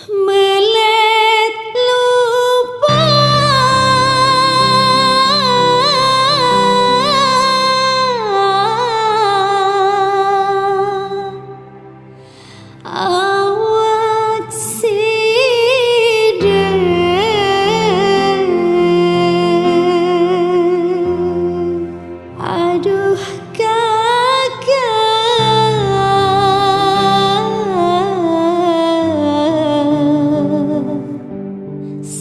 Melet lupa awak sida, aduh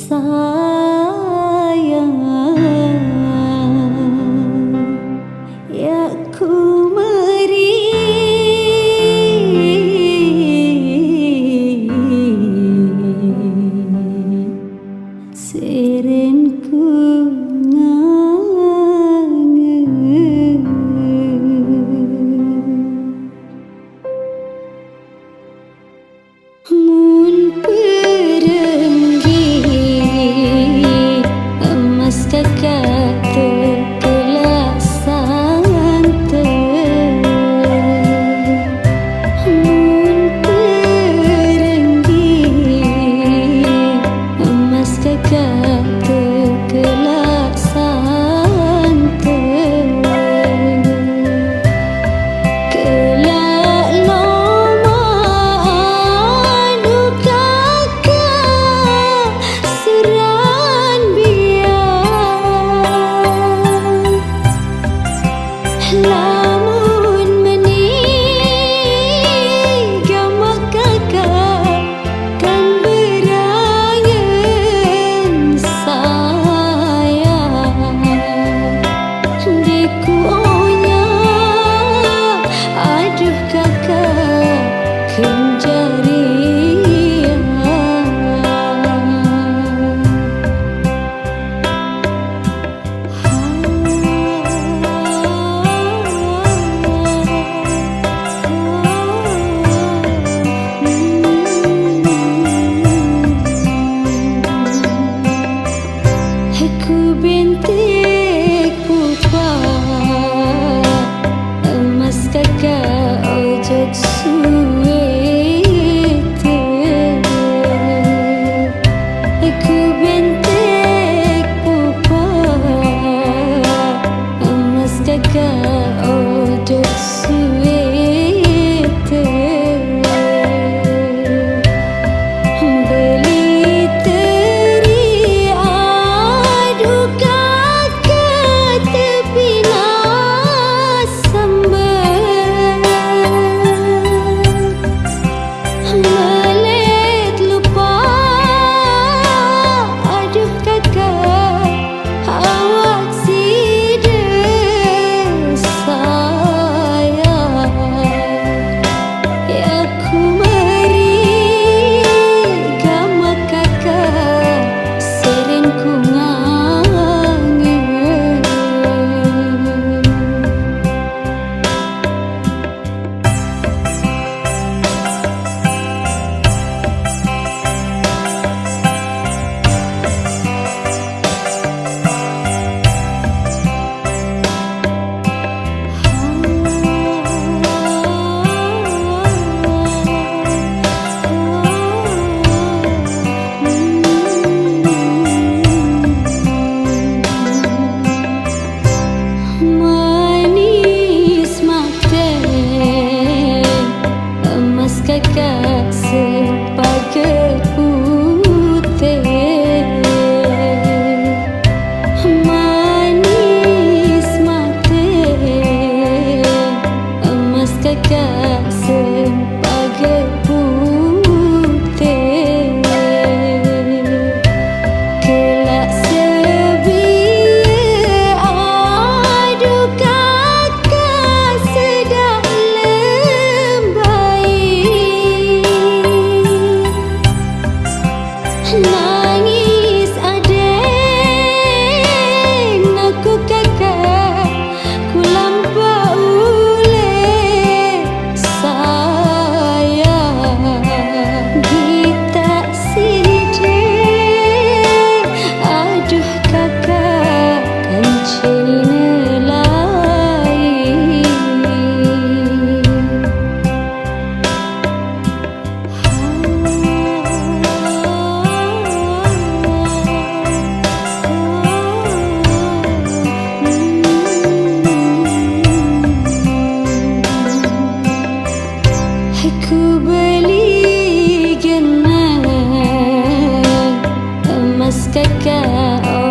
sayang, ya ku meri serenku mun perenggi emas kakak terkelasan mun perenggi emas kakak terkelasan kelak lama anu kakak seran biar lamun menikah kakak kan berangan sayang dikuonya, aduh kakak kenjarian aku bintik pupa emas kakak ojot suwete, aku bintik pupa emas kakak ojot suwete, beli teri aduh kakak tepina sambar melet lupa aduh kakak awak sida sayang, ya ku meri gama kakak serenku ngangen. Manis mata emas kakak sepaket putih, manis mata emas kakak sepaket putih, kelak sebia aduh kakak sedang lembai Aku beli gelang emas kakak.